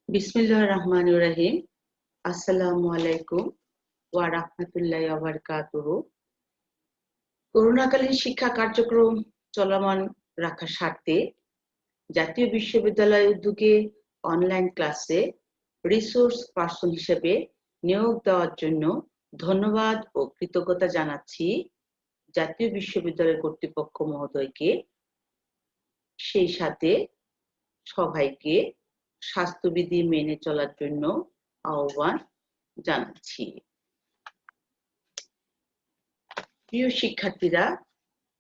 বিসমিল্লাহির রহমানির রহিম। আসসালামু আলাইকুম ওয়া রাহমাতুল্লাহি ওয়া বারাকাতুহু। করোনাকালীন শিক্ষা কার্যক্রম চলমান রাখার স্বার্থে জাতীয় বিশ্ববিদ্যালয়ের উদ্যোগে অনলাইন ক্লাসে রিসোর্স পার্সন হিসেবে নিয়োগ দেওয়ার জন্য ধন্যবাদ ও কৃতজ্ঞতা জানাচ্ছি জাতীয় বিশ্ববিদ্যালয় কর্তৃপক্ষ মহোদয়কে, সেই সাথে সবাইকে স্বাস্থ্যবিধি মেনে চলার জন্য আহ্বান জানাচ্ছি। প্রিয় শিক্ষার্থীরা,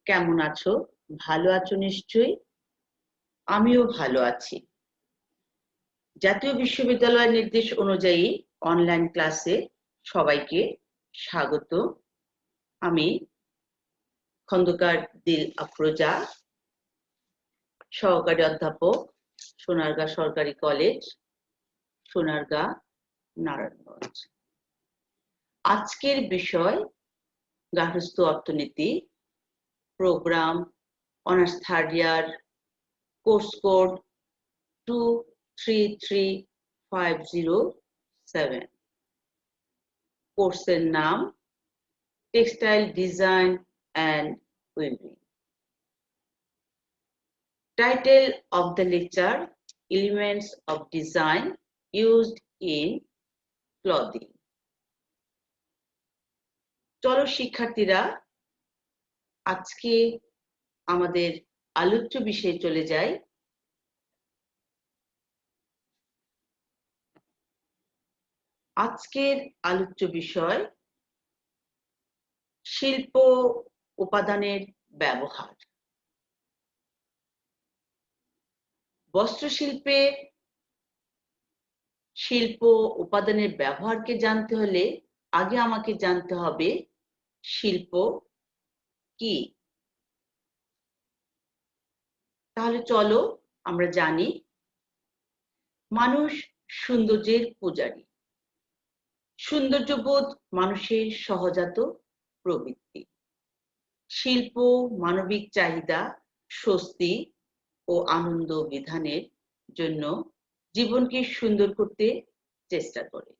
কেমন আছো? ভালো আছো নিশ্চয়ই। আমিও ভালো আছি। জাতীয় বিশ্ববিদ্যালয়ের নির্দেশ অনুযায়ী অনলাইন ক্লাসে সবাইকে স্বাগত। আমি খন্দকার দিল আফরোজা, সহকারী অধ্যাপক, সোনারগাঁ সরকারি কলেজ, সোনারগাঁ, নারায়ণগঞ্জ। আজকের বিষয় গার্হস্থ্য অর্থনীতি, program honours third year, course code 233507। কোর্সের নাম textile design and weaving. Title of the lecture: Elements of Design Used in Clothing. চলো শিক্ষার্থীরা, আজকে আমাদের আলোচ্য বিষয়ে চলে যাই। আজকের আলোচ্য বিষয় শিল্প উপাদানের ব্যবহার। বস্ত্রশিল্পে শিল্প উপাদানের ব্যবহারকে জানতে হলে আগে আমাকে জানতে হবে শিল্প কি। তাহলে চলো আমরা জানি, মানুষ সৌন্দর্যের পূজারী। সৌন্দর্যবোধ মানুষের সহজাত প্রবৃত্তি। শিল্প মানবিক চাহিদা, স্বস্তি ও আনন্দ বিধানের জন্য জীবনকে সুন্দর করতে চেষ্টা করে।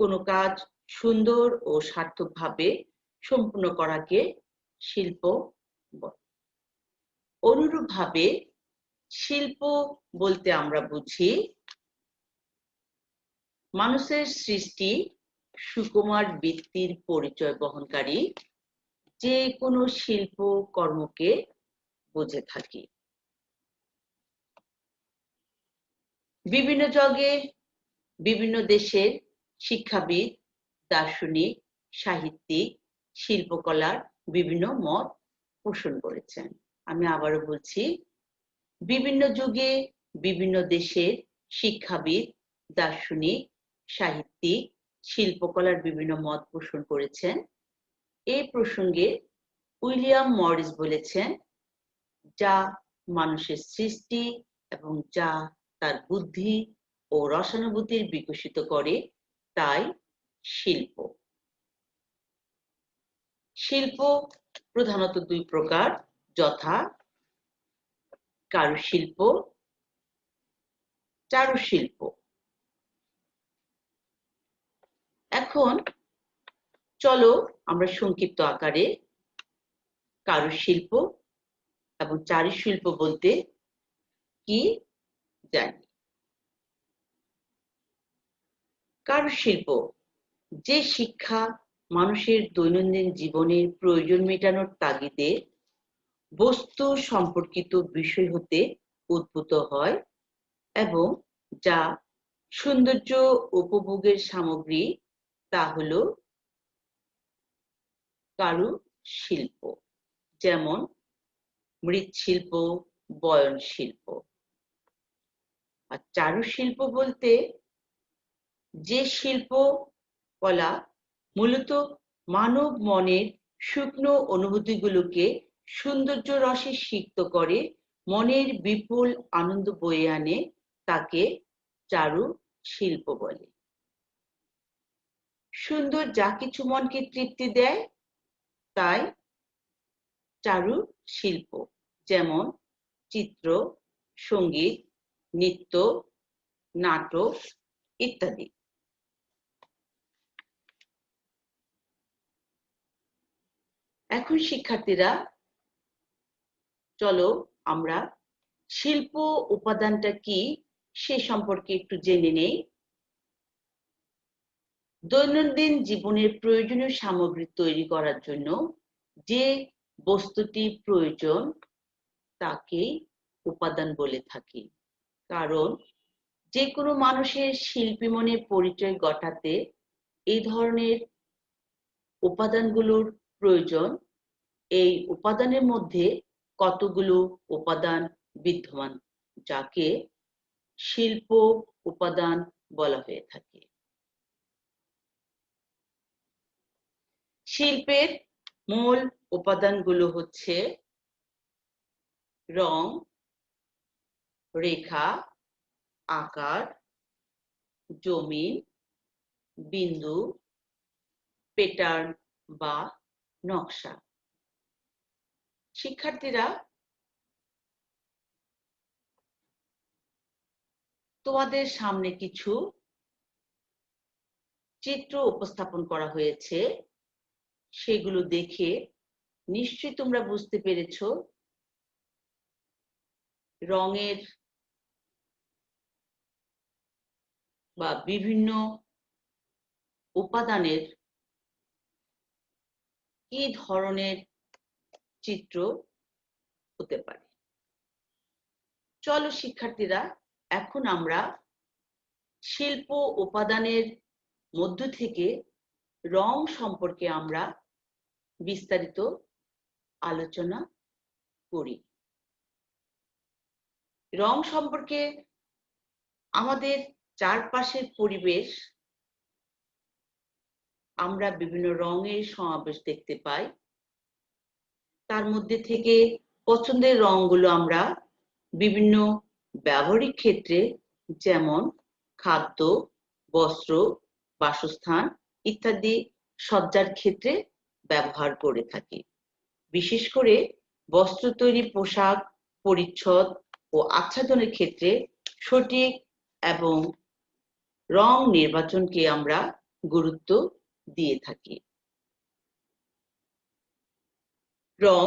কোনো কাজ সুন্দর ও সার্থকভাবে সম্পূর্ণ করাকে শিল্প বলে। অনুরূপভাবে শিল্প বলতে আমরা বুঝি মানুষের সৃষ্টি সুকুমার বৃত্তির পরিচয় বহনকারী যে কোনো শিল্প কর্মকে বুঝে থাকি। বিভিন্ন যুগে বিভিন্ন দেশের শিক্ষাবিদ, দার্শনিক, সাহিত্যিক শিল্পকলার বিভিন্ন মত পোষণ করেছেন। আমি আবারও বলছি, বিভিন্ন যুগে বিভিন্ন দেশের শিক্ষাবিদ, দার্শনিক, সাহিত্যিক শিল্পকলার বিভিন্ন মত পোষণ করেছেন। এই প্রসঙ্গে উইলিয়াম মরিস বলেছেন, যা মানুষের সৃষ্টি এবং যা তার বুদ্ধি ও রসানুভূতির বিকশিত করে তাই শিল্প। শিল্প প্রধানত দুই প্রকার, যথা কারুশিল্প, চারুশিল্প। এখন চলো আমরা সংক্ষিপ্ত আকারে কারুশিল্প এবং চারুশিল্প বলতে কি জানি। কারুশিল্প যে শিক্ষা মানুষের দৈনন্দিন জীবনের প্রয়োজন মেটানোর তাগিদে বস্তু সম্পর্কিত বিষয় হতে উদ্ভূত হয় এবং যা সৌন্দর্য উপভোগের সামগ্রী, তা হলো কারুশিল্প। যেমন মৃৎশিল্প, বয়নশিল্প। আর চারুশিল্প বলতে যে শিল্প কলা মূলত মানব মনের শুকনো অনুভূতিগুলোকে সৌন্দর্য রসে সিক্ত করে মনের বিপুল আনন্দ বয়ে আনে, তাকে চারুশিল্প বলে। সুন্দর যা কিছু মনকে তৃপ্তি দেয় তাই চারুশিল্প। যেমন চিত্র, সঙ্গীত, নৃত্য, নাটক ইত্যাদি। এখন শিক্ষার্থীরা চলো আমরা শিল্প উপাদানটা কি সে সম্পর্কে একটু জেনে নেই। দৈনন্দিন জীবনের প্রয়োজনীয় সামগ্রী তৈরি করার জন্য যে বস্তুটি প্রয়োজন তাকে উপাদান বলে থাকি। কারণ যে কোনো মানুষের শিল্পী মনে পরিচয় ঘটাতে এই ধরনের উপাদানগুলোর প্রয়োজন। এই উপাদানের মধ্যে কতগুলো উপাদান বিদ্যমান যাকে শিল্প উপাদান বলা হয়ে থাকে। শিল্পের মূল উপাদানগুলো হচ্ছে রং, রেখা, আকার, জমিন, বিন্দু, প্যাটার্ন বা নকশা। শিক্ষার্থীরা তোমাদের সামনে কিছু চিত্র উপস্থাপন করা হয়েছে, সেগুলো দেখে নিশ্চয়ই তোমরা বুঝতে পেরেছো রঙের বা বিভিন্ন উপাদানের কি ধরনের চিত্র হতে পারে। চলো শিক্ষার্থীরা এখন আমরা শিল্প উপাদানের মধ্য থেকে রং সম্পর্কে আমরা বিস্তারিত আলোচনা করি। রং সম্পর্কে আমাদের চারপাশের পরিবেশ আমরা বিভিন্ন রঙের সমাবেশ দেখতে পাই। তার মধ্যে থেকে পছন্দের রঙগুলো আমরা বিভিন্ন ব্যবহারিক ক্ষেত্রে যেমন খাদ্য, বস্ত্র, বাসস্থান ইত্যাদি সজ্জার ক্ষেত্রে ব্যবহার করে থাকি। বিশেষ করে বস্ত্র তৈরি, পোশাক পরিচ্ছদ ও আচ্ছাদনের ক্ষেত্রে সঠিক এবং রং নির্বাচনকে আমরা গুরুত্ব দিয়ে থাকি। রং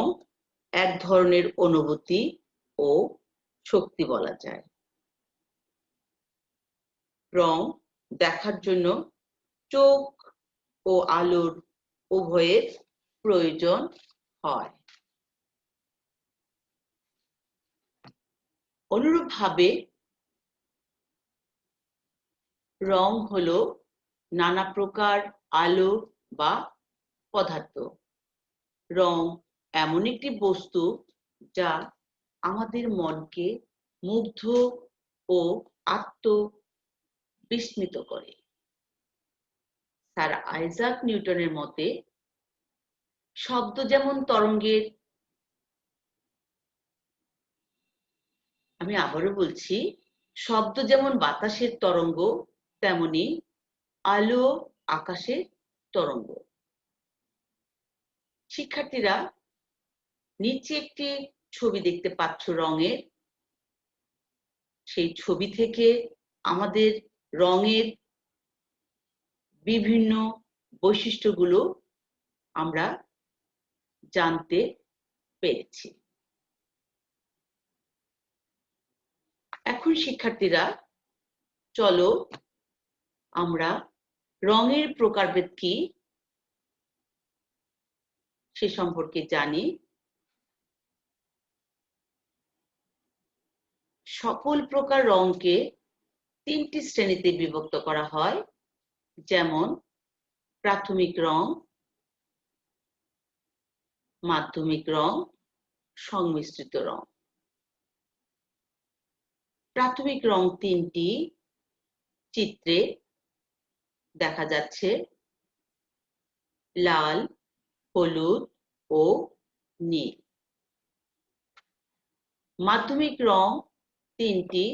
এক ধরনের অনুভূতি ও শক্তি বলা যায়। রং দেখার জন্য চোখ ও আলোর উভয়ের প্রয়োজন হয়। অনুরূপভাবে রং হলো নানা প্রকার আলো বা পদার্থ। রং এমন একটি বস্তু যা আমাদের মনকে মুগ্ধ ও আত্মবিস্মিত করে। স্যার আইজাক নিউটনের মতে শব্দ যেমন তরঙ্গের, আমি আবারও বলছি, শব্দ যেমন বাতাসের তরঙ্গ তেমনি আলো আকাশের তরঙ্গ। শিক্ষার্থীরা নিচে একটি ছবি দেখতে পাচ্ছ রঙের। সেই ছবি থেকে আমাদের রঙের বিভিন্ন বৈশিষ্ট্যগুলো আমরা জানতে পেরেছি। এখন শিক্ষার্থীরা চলো আমরা রঙের প্রকারভেদ কি সে সম্পর্কে জানি। সকল প্রকার রঙকে তিনটি শ্রেণীতে বিভক্ত করা হয়, যেমন প্রাথমিক রং, মাধ্যমিক রং, সংমিশ্রিত রং। প্রাথমিক রং তিনটি চিত্রে দেখা যাচ্ছে: লাল, হলুদ ও নীল। মাধ্যমিক রং তিনটি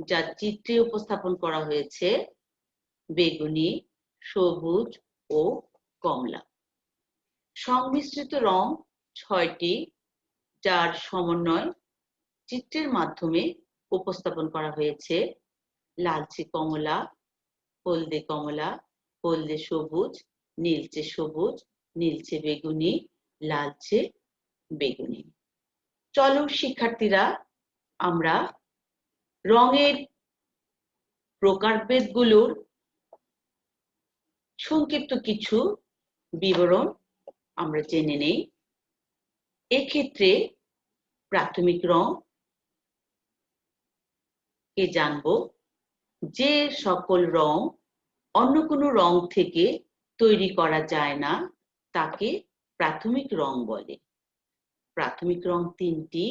যা চিত্রে উপস্থাপন করা হয়েছে: বেগুনি, সবুজ ও কমলা। সংমিশ্রিত রং ছয়টি যার সমন্বয় চিত্রের মাধ্যমে উপস্থাপন করা হয়েছে: লালচে কমলা, হলদে কমলা, হলদে সবুজ, নীলচে সবুজ, নীলচে বেগুনি, লালচে বেগুনি। চলো শিক্ষার্থীরা আমরা রঙের প্রকারভেদগুলোর সংক্ষিপ্ত কিছু বিবরণ আমরা জেনে নেই। এক্ষেত্রে প্রাথমিক রং কে জানবো, যে সকল রং অন্য কোনো রং থেকে তৈরি করা যায় না তাকে প্রাথমিক রং বলে। প্রাথমিক রং তিনটি,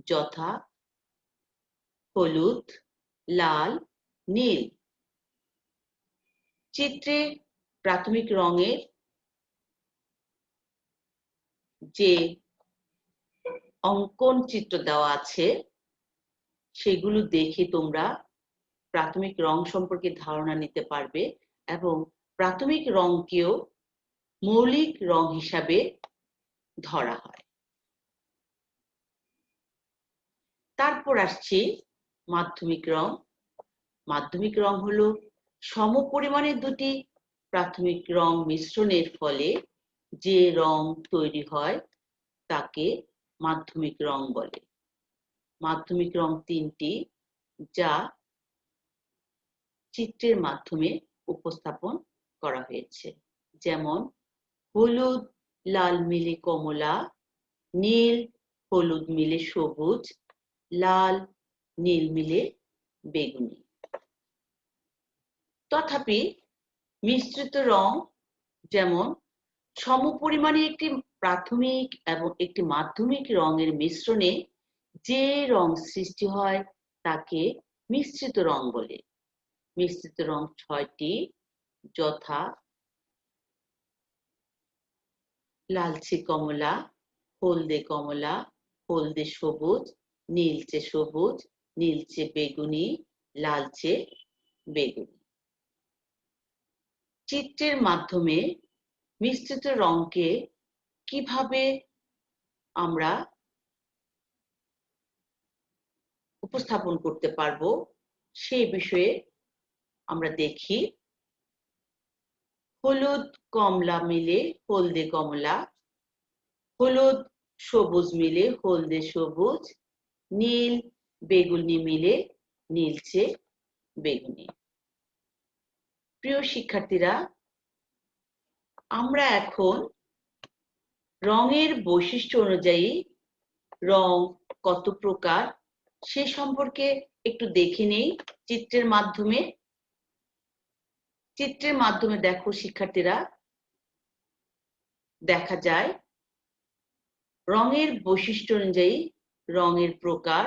যথা হলুদ, লাল, নীল। চিত্রে প্রাথমিক রঙের যে অঙ্কন চিত্র দেওয়া আছে সেগুলো দেখে তোমরা প্রাথমিক রং সম্পর্কে ধারণা নিতে পারবে এবং প্রাথমিক রংকেও মৌলিক রং হিসাবে ধরা হয়। তারপর আসছি মাধ্যমিক রং। মাধ্যমিক রং হলো সমপরিমাণে দুটি প্রাথমিক রং মিশ্রণের ফলে যে রং তৈরি হয় তাকে মাধ্যমিক রং বলে। মাধ্যমিক রং তিনটি, যা চিত্রের মাধ্যমে উপস্থাপন করা হয়েছে, যেমন হলুদ লাল মিলে কমলা, নীল হলুদ মিলে সবুজ, লাল নীল মিলে বেগুনি। তথাপি মিশ্রিত রং, যেমন সমপরিমাণে একটি প্রাথমিক এবং একটি মাধ্যমিক রঙের মিশ্রণে যে রং সৃষ্টি হয় তাকে মিশ্রিত রং বলে। মিশ্রিত রং 6টি, যথা লালচে কমলা, হলদে কমলা, হলদে সবুজ, নীলচে সবুজ, নীলচে বেগুনি, লালচে বেগুনি। চিত্রের মাধ্যমে মিশ্রিত রংকে কিভাবে আমরা উপস্থাপন করতে পারবো সেই বিষয়ে আমরা দেখি। হলুদ কমলা মিলে হলদে কমলা, হলুদ সবুজ মিলে হলদে সবুজ, নীল বেগুনি মিলে নীলচে বেগুনি। প্রিয় শিক্ষার্থীরা, আমরা এখন রঙের বৈশিষ্ট্য অনুযায়ী রং কত প্রকার সে সম্পর্কে একটু দেখে নেই চিত্রের মাধ্যমে। চিত্রের মাধ্যমে দেখো শিক্ষার্থীরা, দেখা যায় রঙের বৈশিষ্ট্য অনুযায়ী রঙের প্রকার: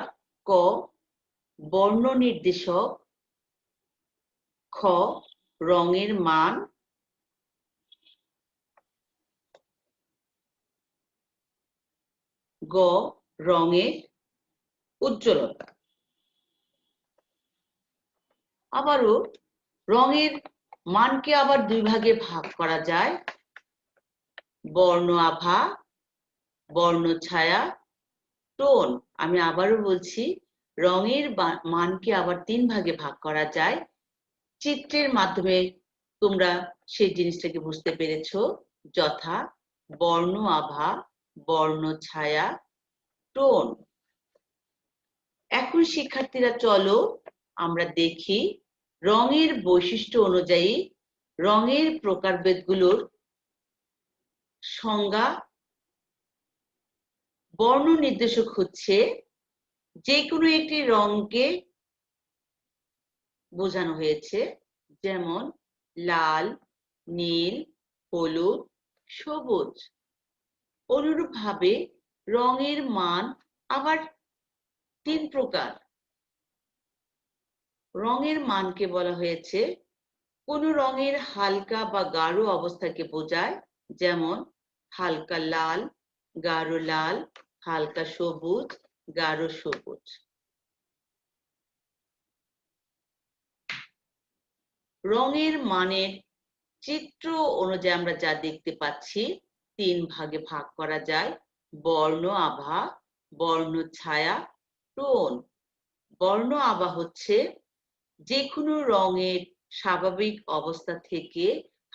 ক বর্ণ নির্দেশক, খ রঙের মান, গ রঙের উজ্জ্বলতা। আবারও রঙের মানকে আবার দুই ভাগে ভাগ করা যায়: বর্ণ আভা, বর্ণ ছায়া, টোন। আমি আবারও বলছি, রঙের মানকে আবার 3 ভাগে ভাগ করা যায়। চিত্রের মাধ্যমে তোমরা সেই জিনিসটাকে বুঝতে পেরেছো, যথা বর্ণ আভা, বর্ণ ছায়া, টোন। এখন শিক্ষার্থীরা চলো আমরা দেখি রঙের বৈশিষ্ট্য অনুযায়ী রঙের প্রকারভেদগুলোর সংজ্ঞা। বর্ণ নির্দেশক হচ্ছে যে কোনো একটি রঙকে বোঝানো হয়েছে, যেমন লাল, নীল, হলুদ, সবুজ। অনুরূপভাবে রঙের মান আবার 3 প্রকার। রঙের মানকে বলা হয়েছে কোন রঙের হালকা বা গাঢ় অবস্থাকে বোঝায়, যেমন হালকা লাল, গাঢ় লাল, হালকা সবুজ, গাঢ় সবুজ। রঙের মানের চিত্র অনুযায়ী আমরা যা দেখতে পাচ্ছি 3 ভাগে ভাগ করা যায়: বর্ণ আভা, বর্ণ ছায়া, টোন। বর্ণ আভা হচ্ছে যে কোনো রঙের স্বাভাবিক অবস্থা থেকে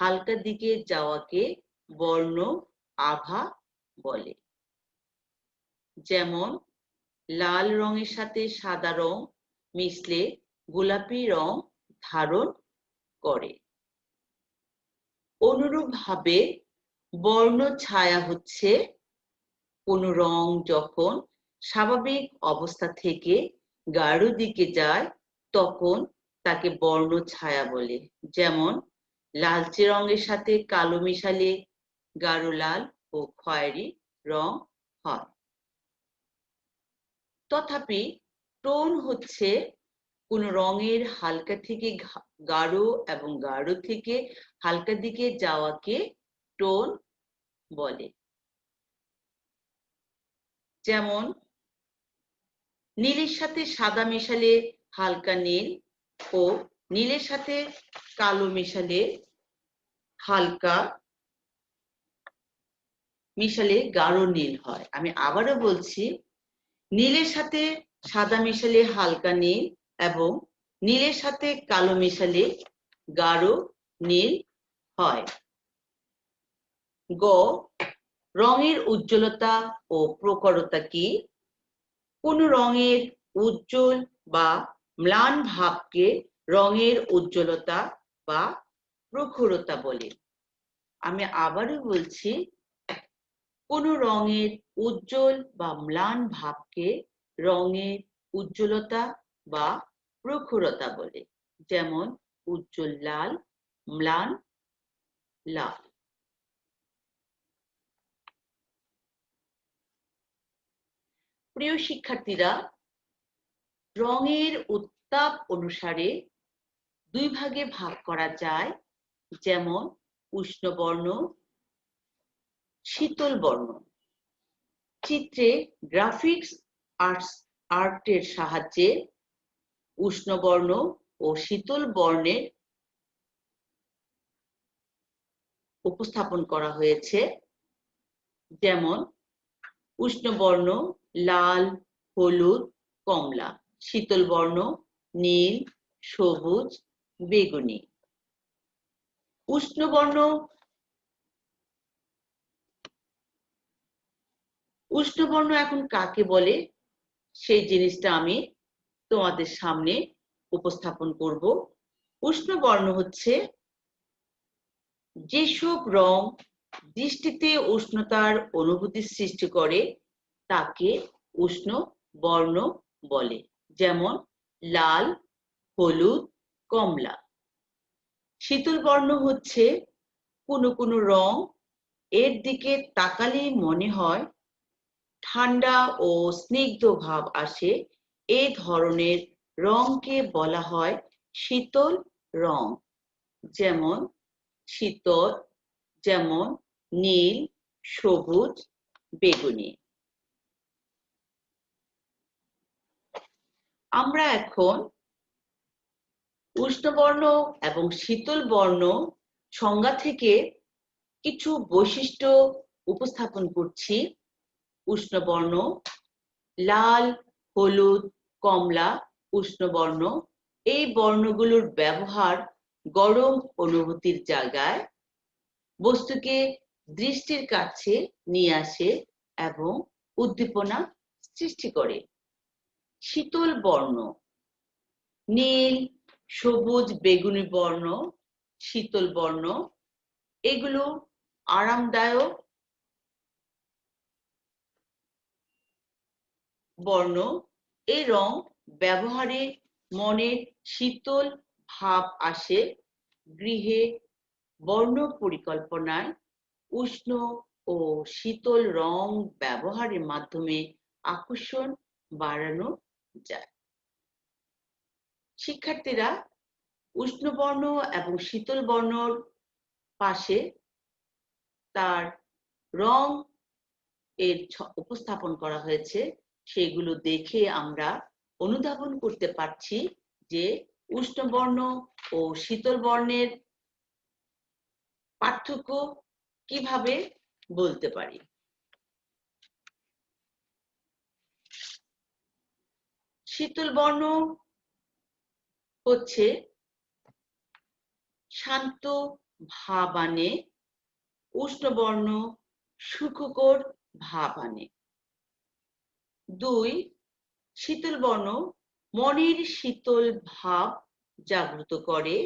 হালকা দিকে যাওয়াকে বর্ণ আভা বলে। যেমন লাল রঙের সাথে সাদা রং মিশলে গোলাপি রং ধারণ করে। অনুরূপভাবে বর্ণ ছায়া হচ্ছে কোনো রং যখন স্বাভাবিক অবস্থা থেকে গাঢ় দিকে যায় তখন তাকে বর্ণ ছায়া বলে। যেমন লালচে রঙের সাথে কালো মিশালে গাঢ় লাল ও খয়েরি রং হয়। তথাপি টোন হচ্ছে কোনো রঙের হালকা থেকে গাঢ় এবং গাঢ় থেকে হালকা দিকে যাওয়াকে টোন বলে। যেমন নীলের সাথে সাদা মেশালে হালকা নীল ও নীলের সাথে কালো মেশালে হালকা মিশালে গাঢ় নীল হয়। আমি আবারও বলছি, নীলের সাথে সাদা মেশালে হালকা নীল এবং নীলের সাথে কালো মেশালে গাঢ় নীল হয়। গ, রঙের উজ্জ্বলতা ও প্রখরতা কি? কোন রঙের উজ্জ্বল বা ম্লান ভাবকে রঙের উজ্জ্বলতা বা প্রখরতা বলে। আমি আবারও বলছি, কোন রঙের উজ্জ্বল বা ম্লান ভাবকে রঙের উজ্জ্বলতা বা প্রখরতা বলে। যেমন উজ্জ্বল লাল, ম্লান লাল। প্রিয় শিক্ষার্থীরা, রঙের উত্তাপ অনুসারে দুই ভাগে ভাগ করা যায়, যেমন উষ্ণবর্ণ, শীতল বর্ণ। চিত্রে গ্রাফিক্স আর্টের সাহায্যে উষ্ণবর্ণ ও শীতল বর্ণের উপস্থাপন করা হয়েছে। যেমন উষ্ণবর্ণ লাল, হলুদ, কমলা। শীতল বর্ণ নীল, সবুজ, বেগুনি। উষ্ণবর্ণ এখন কাকে বলে সেই জিনিসটা আমি তোমাদের সামনে উপস্থাপন করব। উষ্ণবর্ণ হচ্ছে যেসব রং দৃষ্টিতে উষ্ণতার অনুভূতি সৃষ্টি করে তাকে উষ্ণ বর্ণ বলে। যেমন লাল, হলুদ, কমলা। শীতল বর্ণ হচ্ছে কোনো কোনো রং এর দিকে তাকালেই মনে হয় ঠান্ডা ও স্নিগ্ধ ভাব আসে, এই ধরনের রংকে বলা হয় শীতল রং। যেমন শীতল, যেমন নীল, সবুজ, বেগুনি। আমরা এখন উষ্ণবর্ণ এবং শীতল বর্ণ সংজ্ঞা থেকে কিছু বৈশিষ্ট্য উপস্থাপন করছি। উষ্ণবর্ণ লাল, হলুদ, কমলা উষ্ণবর্ণ। এই বর্ণগুলোর ব্যবহার গরম অনুভূতির জায়গায় বস্তুকে দৃষ্টির কাছে নিয়ে আসে এবং উদ্দীপনা সৃষ্টি করে। শীতল বর্ণ নীল, সবুজ, বেগুনি বর্ণ শীতল বর্ণ। এগুলো আরামদায়ক বর্ণ। এই রং ব্যবহারে মনে শীতল ভাব আসে। গৃহে বর্ণ পরিকল্পনায় উষ্ণ ও শীতল রং ব্যবহারের মাধ্যমে আকর্ষণ বাড়ানো যায়। শিক্ষার্থীরা, উষ্ণবর্ণ এবং শীতল বর্ণর পাশে তার রং এর উপস্থাপন করা হয়েছে, সেগুলো দেখে আমরা অনুধাবন করতে পারছি যে উষ্ণবর্ণ ও শীতল বর্ণের পার্থক্য কিভাবে বলতে পারি। শীতল বর্ণ হচ্ছে শান্ত ভাব আনে, উষ্ণবর্ণ সুখকর ভাব আনে। 2 শীতল বর্ণ মনের শীতল ভাব জাগ্রত করে,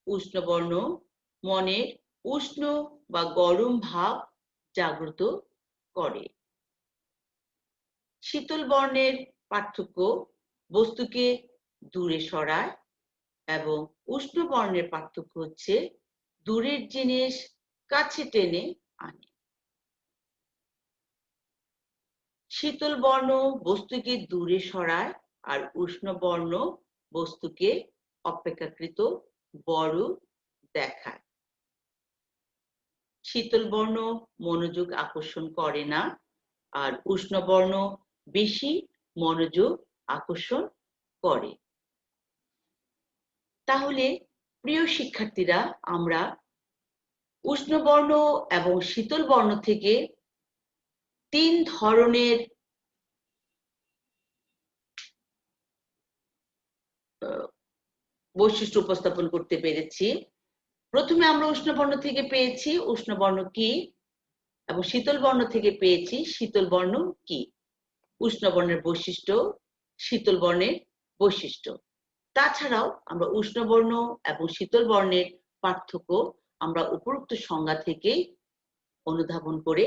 উষ্ণবর্ণ মনের উষ্ণ বা গরম ভাব জাগ্রত করে। শীতল বর্ণের পার্থক্য বস্তুকে দূরে সরায় এবং উষ্ণ বর্ণের পার্থক্য হচ্ছে দূরের জিনিস কাছে টেনে আনে। শীতল বর্ণ বস্তুকে দূরে সরায় আর উষ্ণ বর্ণ বস্তুকে অপেক্ষাকৃত বড় দেখায়। শীতল বর্ণ মনোযোগ আকর্ষণ করে না আর উষ্ণ বর্ণ বেশি মনোযোগ আকর্ষণ করে। তাহলে প্রিয় শিক্ষার্থীরা, আমরা উষ্ণ বর্ণ এবং শীতল বর্ণ থেকে 3 ধরনের বৈশিষ্ট্য উপস্থাপন করতে পেরেছি। প্রথমে আমরা উষ্ণ বর্ণ থেকে পেয়েছি উষ্ণ বর্ণ কি, এবং শীতল বর্ণ থেকে পেয়েছি শীতল বর্ণ কি। উষ্ণ বর্ণের বৈশিষ্ট্য, শীতল বর্ণের বৈশিষ্ট্য। তাছাড়াও আমরা উষ্ণ বর্ণ এবং শীতল বর্ণের পার্থক্য আমরা উপরোক্ত সংজ্ঞা থেকেই অনুধাবন করে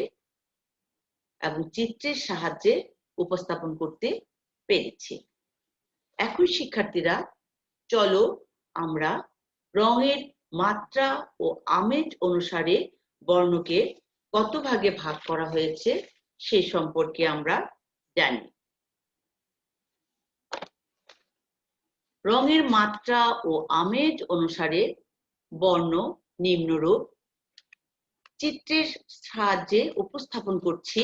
এবং চিত্রের সাহায্যে উপস্থাপন করতে পেরেছি। এখন শিক্ষার্থীরা, চলো আমরা রঙের মাত্রা ও আমেজ অনুসারে বর্ণকে কত ভাগে ভাগ করা হয়েছে সে সম্পর্কে আমরা জানি। রঙের মাত্রা ও আমেজ অনুসারে বর্ণ নিম্নরূপ। চিত্রের সাহায্যে উপস্থাপন করছি।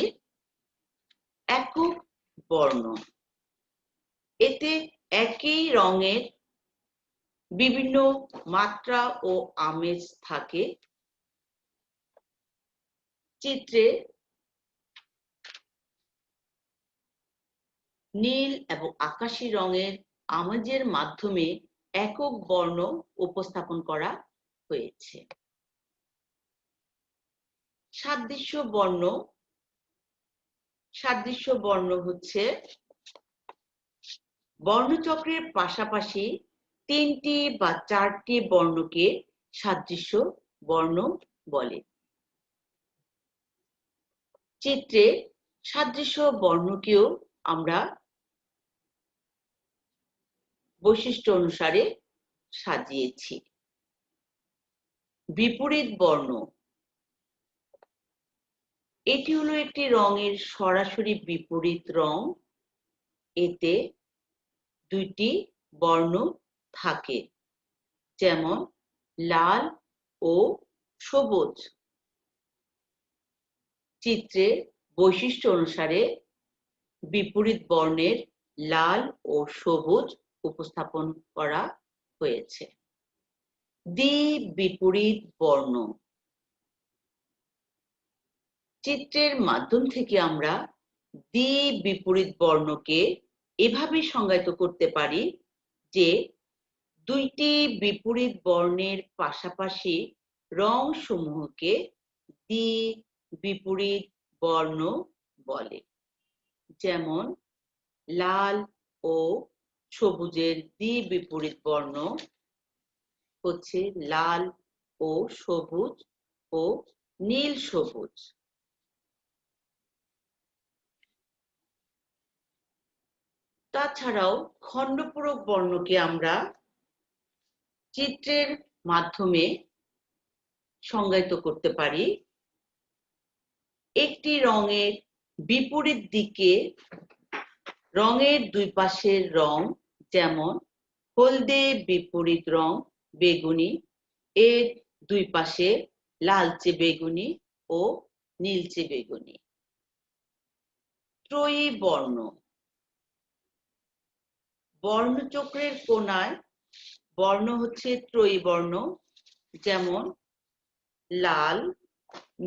একক বর্ণ, এতে একই রঙের বিভিন্ন মাত্রা ও আমেজ থাকে। চিত্রে নীল এবং আকাশী রঙের আমেজের মাধ্যমে একক বর্ণ উপস্থাপন করা হয়েছে। সাদৃশ্য বর্ণ, সাদৃশ্য বর্ণ হচ্ছে বর্ণচক্রের পাশাপাশি 3টি বা 4টি বর্ণকে সাদৃশ্য বর্ণ বলে। চিত্রে সাদৃশ্য বর্ণকেও আমরা বৈশিষ্ট্য অনুসারে সাজিয়েছি। বিপরীত বর্ণ, এটি হলো একটি রঙের সরাসরি বিপরীত রং। এতে 2টি বর্ণ থাকে, যেমন লাল ও সবুজ। চিত্রে বৈশিষ্ট্য অনুসারে বিপরীত বর্ণের লাল ও সবুজ উপস্থাপন করা হয়েছে। দ্বিবিপরীত বর্ণ, চিত্রের মাধ্যম থেকে আমরা দ্বিবিপরীত বর্ণকে এভাবে সংজ্ঞায়িত করতে পারি যে 2টি বিপরীত বর্ণের পাশাপাশি রং সমূহকে দ্বিবিপরীত বর্ণ বলে। যেমন লাল ও সবুজের দ্বিবিপরীত বর্ণ হচ্ছে লাল ও সবুজ ও নীল সবুজ। তাছাড়াও খণ্ডপূরক বর্ণকে আমরা চিত্রের মাধ্যমে সংজ্ঞায়িত করতে পারি। একটি রঙের বিপরীত দিকে রঙের 2 পাশের রং, যেমন হলদে বিপরীত রং বেগুনি, এর 2 পাশে লালচে বেগুনি ও নীলচে বেগুনি। ত্রয়ী বর্ণ, বর্ণচক্রের কোণায় বর্ণ হচ্ছে ত্রয়ী বর্ণ, যেমন লাল,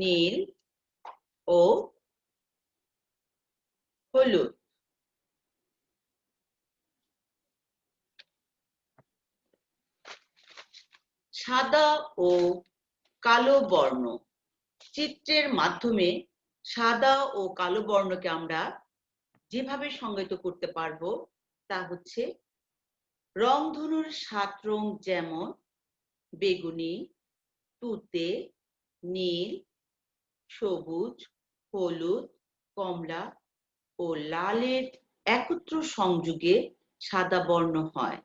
নীল ও হলুদ। সাদা ও কালো বর্ণ। চিত্রের মাধ্যমে সাদা ও কালো বর্ণকে আমরা যেভাবে সংজ্ঞায়িত করতে পারবো তা হচ্ছে রংধনুর 7 রং, যেমন বেগুনি, তুতে, নীল, সবুজ, হলুদ, কমলা ও লালের একত্র সংযোগে সাদা বর্ণ হয়।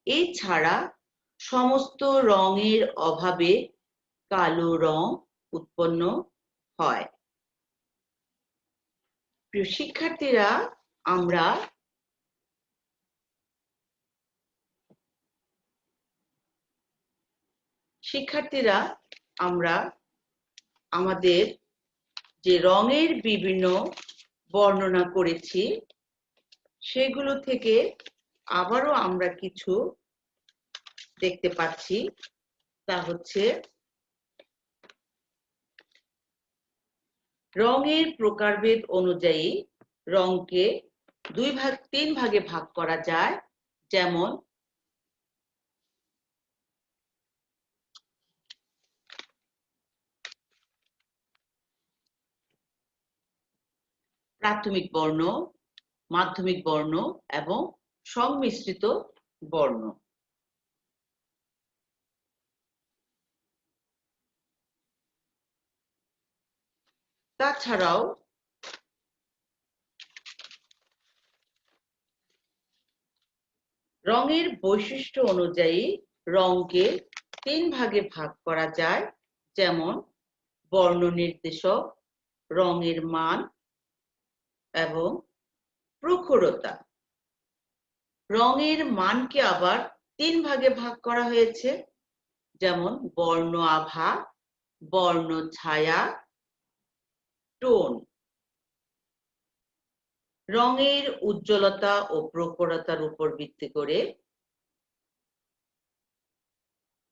এছাড়া সমস্ত রঙের অভাবে কালো রং উৎপন্ন হয়। প্রিয় শিক্ষার্থীরা, আমরা আমাদের যে রঙের বিভিন্ন বর্ণনা করেছি সেগুলো থেকে আবারও আমরা কিছু দেখতে পাচ্ছি। তা হচ্ছে রঙের প্রকারভেদ অনুযায়ী রঙকে 3 ভাগে ভাগ করা যায়, যেমন প্রাথমিক বর্ণ, মাধ্যমিক বর্ণ এবং সংমিশ্রিত বর্ণ। তাছাড়াও রঙের বৈশিষ্ট্য অনুযায়ী রঙকে 3 ভাগে ভাগ করা যায়, যেমন বর্ণ নির্দেশক, রঙের মান এবং প্রখরতা। রঙের মানকে আবার 3 ভাগে ভাগ করা হয়েছে, যেমন বর্ণ আভা, বর্ণ ছায়া, টোন। রঙের উজ্জ্বলতা ও প্রখরতার উপর ভিত্তি করে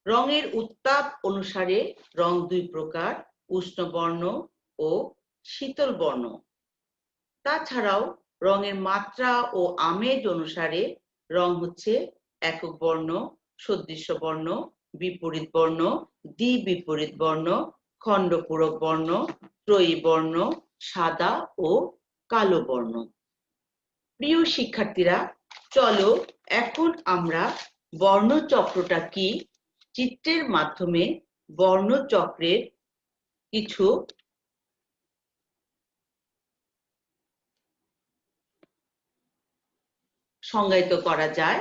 রঙের উত্তাপ অনুসারে রং 2 প্রকার: উষ্ণ বর্ণ ও শীতল বর্ণ। তাছাড়াও রঙের মাত্রা ও আমেজ অনুসারে রং হচ্ছে একক বর্ণ, সদৃশ্য বর্ণ, বিপরীত বর্ণ, দ্বিবিপরীত বর্ণ, খণ্ডপূরক বর্ণ, ত্রয়ী বর্ণ, সাদা ও কালো বর্ণ। প্রিয় শিক্ষার্থীরা, চলো এখন আমরা বর্ণচক্রটা কি চিত্রের মাধ্যমে বর্ণচক্রের কিছু সংজ্ঞায়িত করা যায়।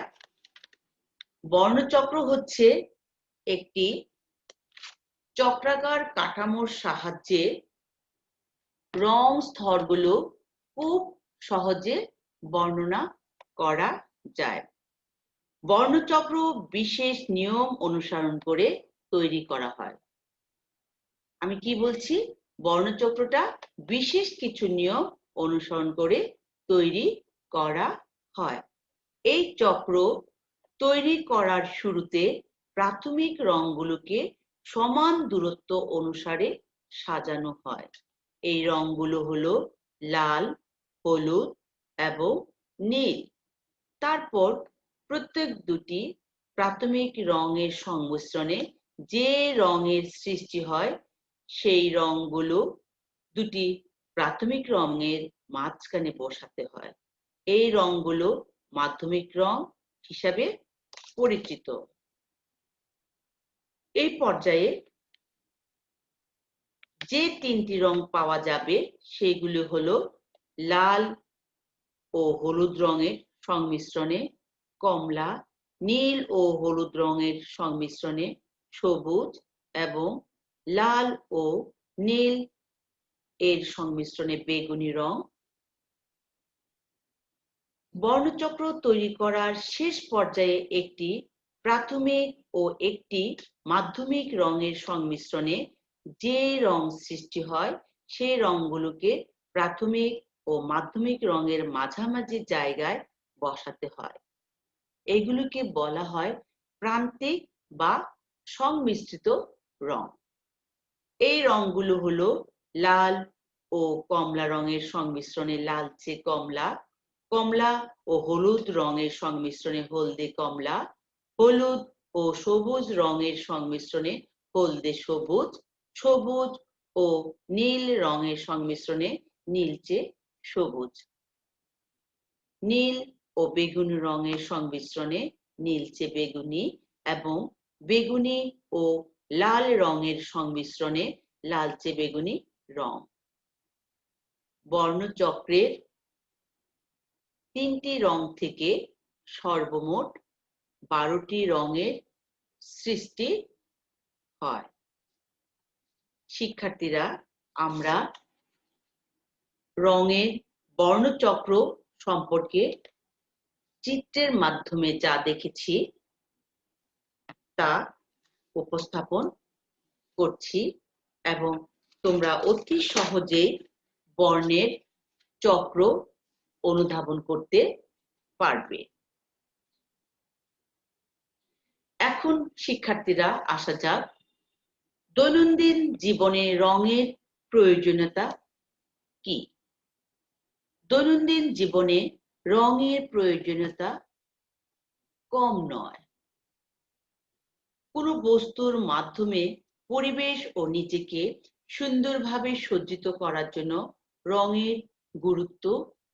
বর্ণচক্র হচ্ছে একটি চক্রাকার কাঠামোর সাহায্যে রং স্তরগুলো খুব সহজে বর্ণনা করা যায়। বর্ণচক্র বিশেষ নিয়ম অনুসরণ করে তৈরি করা হয়। আমি কি বলছি? বর্ণচক্রটা বিশেষ কিছু নিয়ম অনুসরণ করে তৈরি করা হয়। এই চক্র তৈরি করার শুরুতে প্রাথমিক রঙগুলোকে সমান দূরত্ব অনুসারে সাজানো হয়। এই রঙগুলো হলো লাল, হলুদ এবং নীল। তারপর প্রত্যেক দুটি প্রাথমিক রঙের সংমিশ্রণে যে রঙের সৃষ্টি হয় সেই রঙগুলো দুটি প্রাথমিক রঙের মাঝখানে বসাতে হয়। এই রঙগুলো মাধ্যমিক রং হিসাবে পরিচিত। এই পর্যায়ে যে 3টি রং পাওয়া যাবে সেগুলো হলো লাল ও হলুদ রঙের সংমিশ্রণে কমলা, নীল ও হলুদ রঙের সংমিশ্রণে সবুজ এবং লাল ও নীল এর সংমিশ্রণে বেগুনি রং। বর্ণচক্র তৈরি করার শেষ পর্যায়ে একটি প্রাথমিক ও একটি মাধ্যমিক রঙের সংমিশ্রণে যে রং সৃষ্টি হয় সেই রঙগুলোকে প্রাথমিক ও মাধ্যমিক রঙের মাঝামাঝি জায়গায় বসাতে হয়। এগুলোকে বলা হয় প্রান্তিক বা সংমিশ্রিত রং। এই রঙগুলো হলো লাল ও কমলা রঙের সংমিশ্রণে লালচে কমলা, কমলা ও হলুদ রঙের সংমিশ্রণে হলদে কমলা, হলুদ ও সবুজ রঙের সংমিশ্রণে হলদে সবুজ, সবুজ ও নীল রঙের সংমিশ্রণে নীলচে সবুজ, নীল ও বেগুনি রঙের সংমিশ্রণে নীলচে বেগুনি এবং বেগুনি ও লাল রঙের সংমিশ্রণে লালচে বেগুনি রং। বর্ণচক্রের 3টি রং থেকে সর্বমোট 12টি রঙের সৃষ্টি হয়। শিক্ষার্থীরা, আমরা রঙের বর্ণচক্র সম্পর্কে চিত্রের মাধ্যমে যা দেখেছি তা উপস্থাপন করছি এবং তোমরা অতি সহজেই বর্ণের চক্র অনুধাবন করতে পারবে। এখন শিক্ষার্থীরা আসা যাক দৈনন্দিন জীবনে রঙের প্রয়োজনীয়তা কি। দৈনন্দিন জীবনে রঙের প্রয়োজনীয়তা কম নয়। কোনো বস্তুর মাধ্যমে পরিবেশ ও নিজেকে সুন্দরভাবে সজ্জিত করার জন্য রঙের গুরুত্ব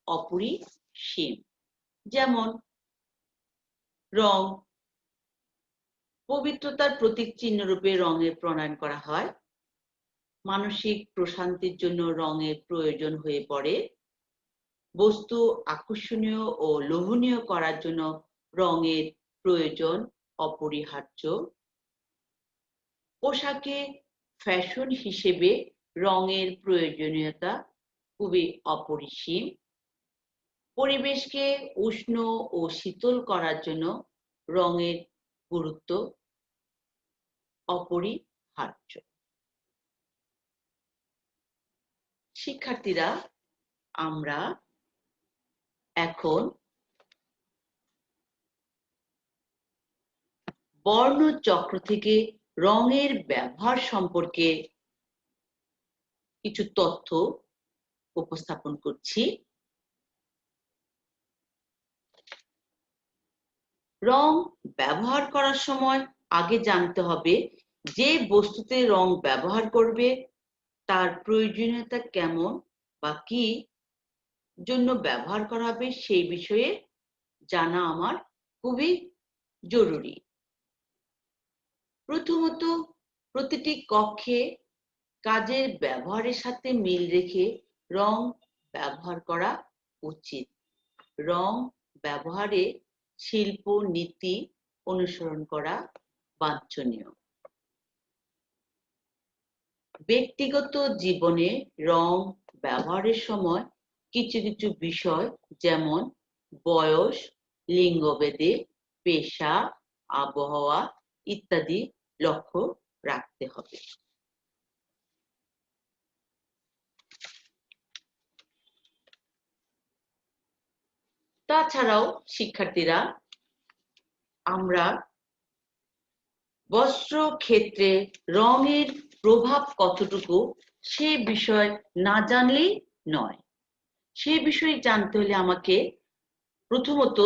অপরিসীম। যেমন রং পবিত্রতার প্রতীক চিহ্ন রূপে রঙের প্রণয়ন করা হয়। মানসিক প্রশান্তির জন্য রঙের প্রয়োজন হয়ে পড়ে। বস্তু আকর্ষণীয় ও লোভনীয় করার জন্য রঙের প্রয়োজন অপরিহার্য। পোশাকে ফ্যাশন হিসেবে রঙের প্রয়োজনীয়তা খুবই অপরিসীম। পরিবেশকে উষ্ণ ও শীতল করার জন্য রঙের গুরুত্ব অপরিহার্য। শিক্ষার্থীরা, আমরা এখন বর্ণচক্র থেকে রঙের ব্যবহার সম্পর্কে কিছু তথ্য উপস্থাপন করছি। রং ব্যবহার করার সময় আগে জানতে হবে যে বস্তুতে রং ব্যবহার করবে তার প্রয়োজনীয়তা কেমন বা কি জন্য ব্যবহার করা হবে সেই বিষয়ে জানা আমার খুবই জরুরি। প্রথমত, প্রতিটি কক্ষে কাজের ব্যবহারের সাথে মিল রেখে রং ব্যবহার করা উচিত। রং ব্যবহারে শিল্প নীতি অনুসরণ করা বাঞ্ছনীয়। ব্যক্তিগত জীবনে রং ব্যবহারের সময় কিছু কিছু বিষয় যেমন বয়স, লিঙ্গভেদে, পেশা, আবহাওয়া ইত্যাদি লক্ষ্য রাখতে হবে। তাছাড়াও শিক্ষার্থীরা, আমরা বস্ত্র ক্ষেত্রে রঙের প্রভাব কতটুকু সে বিষয় না জানলেই নয়। সে বিষয়ে জানতে হলে আমাকে প্রথমত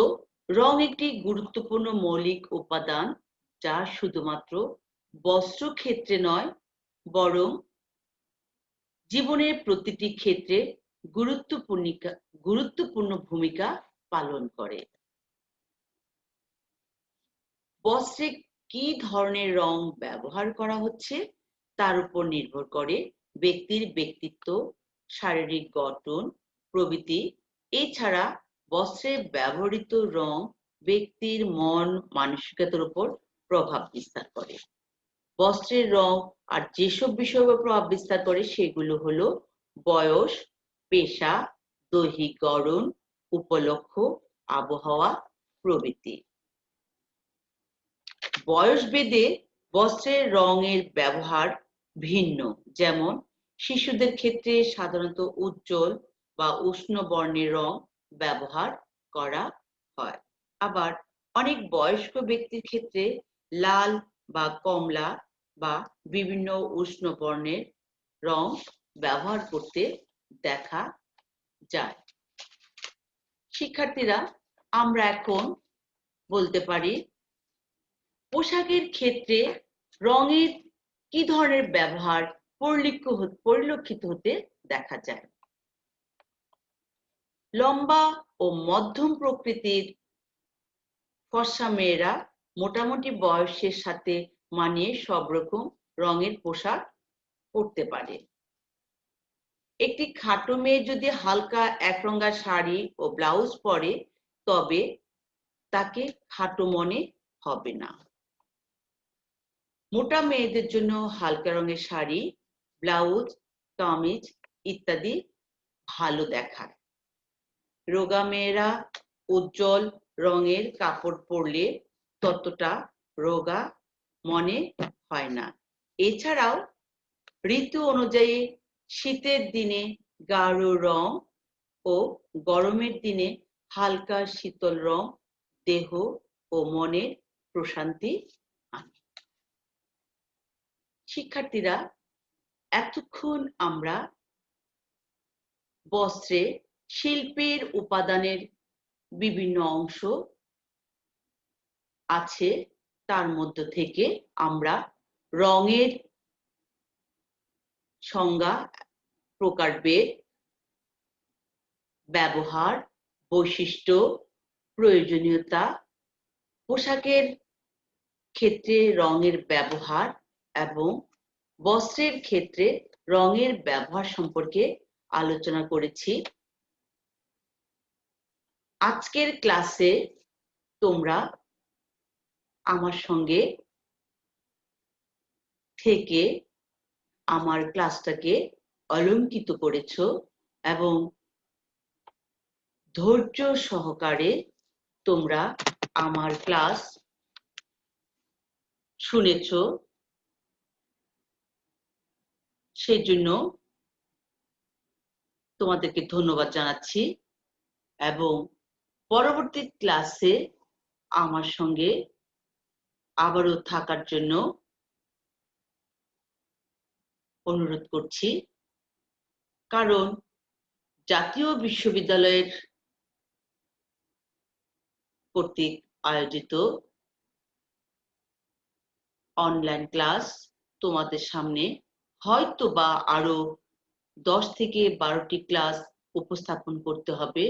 রং একটি গুরুত্বপূর্ণ মৌলিক উপাদান যা শুধুমাত্র বস্ত্র ক্ষেত্রে নয় বরং জীবনের প্রতিটি ক্ষেত্রে গুরুত্বপূর্ণ ভূমিকা পালন করে। বস্ত্রে কি ধরনের রং ব্যবহার করা হচ্ছে তার উপর নির্ভর করে ব্যক্তির ব্যক্তিত্ব, শারীরিক গঠন প্রভৃতি। এছাড়া বস্ত্রে ব্যবহৃত রং ব্যক্তির মন মানসিকতার উপর প্রভাব বিস্তার করে। বস্ত্রের রং আর যেসব বিষয়ের উপর প্রভাব বিস্তার করে সেগুলো হলো বয়স, পেশা, দৈহিক গড়ন, উপলক্ষ, আবহাওয়া প্রভৃতি। বয়স ভেদে বস্ত্রের রঙের ব্যবহার ভিন্ন। যেমন শিশুদের ক্ষেত্রে সাধারণত উজ্জ্বল বা উষ্ণ বর্ণের রং ব্যবহার করা হয়। আবার অনেক বয়স্ক ব্যক্তির ক্ষেত্রে লাল বা কমলা বা বিভিন্ন উষ্ণ বর্ণের রং ব্যবহার করতে দেখা যায়। শিক্ষার্থীরা, আমরা এখন বলতে পারি পোশাকের ক্ষেত্রে রঙের কি ধরনের ব্যবহার পরিলক্ষিত হতে দেখা যায়? লম্বা ও মধ্যম প্রকৃতির ফর্সা মেয়েরা মোটামুটি বয়সের সাথে মানিয়ে সব রকম রঙের পোশাক পরতে পারে। একটি খাটো মেয়ে যদি হালকা একরঙা শাড়ি ও ব্লাউজ পরে তবে তাকে খাটো মনে হবে না। মোটা মেয়েদের জন্য হালকা রঙের শাড়ি, ব্লাউজ, কামিজ ইত্যাদি ভালো দেখায়। রোগা মেয়েরা উজ্জ্বল রঙের কাপড় পরলে ততটা রোগা মনে হয় না। এছাড়াও ঋতু অনুযায়ী শীতের দিনে গাঢ় রং ও গরমের দিনে হালকা শীতল রং দেহ ও মনের প্রশান্তি আনে। শিক্ষার্থীরা, এতক্ষণ আমরা বস্ত্রে শিল্পের উপাদানের বিভিন্ন অংশ আছে, তার মধ্য থেকে আমরা রঙের সংজ্ঞা, প্রকারভেদ, ব্যবহার, বৈশিষ্ট্য, প্রয়োজনীয়তা, পোশাকের ক্ষেত্রে রঙের ব্যবহার এবং বস্ত্রের ক্ষেত্রে রঙের ব্যবহার সম্পর্কে আলোচনা করেছি। আজকের ক্লাসে তোমরা আমার সঙ্গে থেকে আমার ক্লাসটাকে অলংকৃত করেছো এবং ধৈর্য সহকারে তোমরা আমার ক্লাস শুনেছো, সেজন্য তোমাদেরকে ধন্যবাদ জানাচ্ছি এবং পরবর্তী ক্লাসে আমার সঙ্গে আবারও থাকার জন্য অনুরোধ করছি। কারণ জাতীয় বিশ্ববিদ্যালয়ের কর্তৃক আয়োজিত অনলাইন ক্লাস তোমাদের সামনে হয়তো বা আরো 10 থেকে 12টি ক্লাস উপস্থাপন করতে হবে।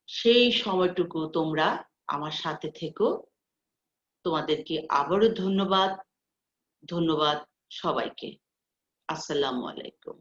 সেই সময়টুকু তোমরা আমার সাথে থেকো। তোমাদেরকে আবারও ধন্যবাদ সবাইকে। আসসালামু আলাইকুম।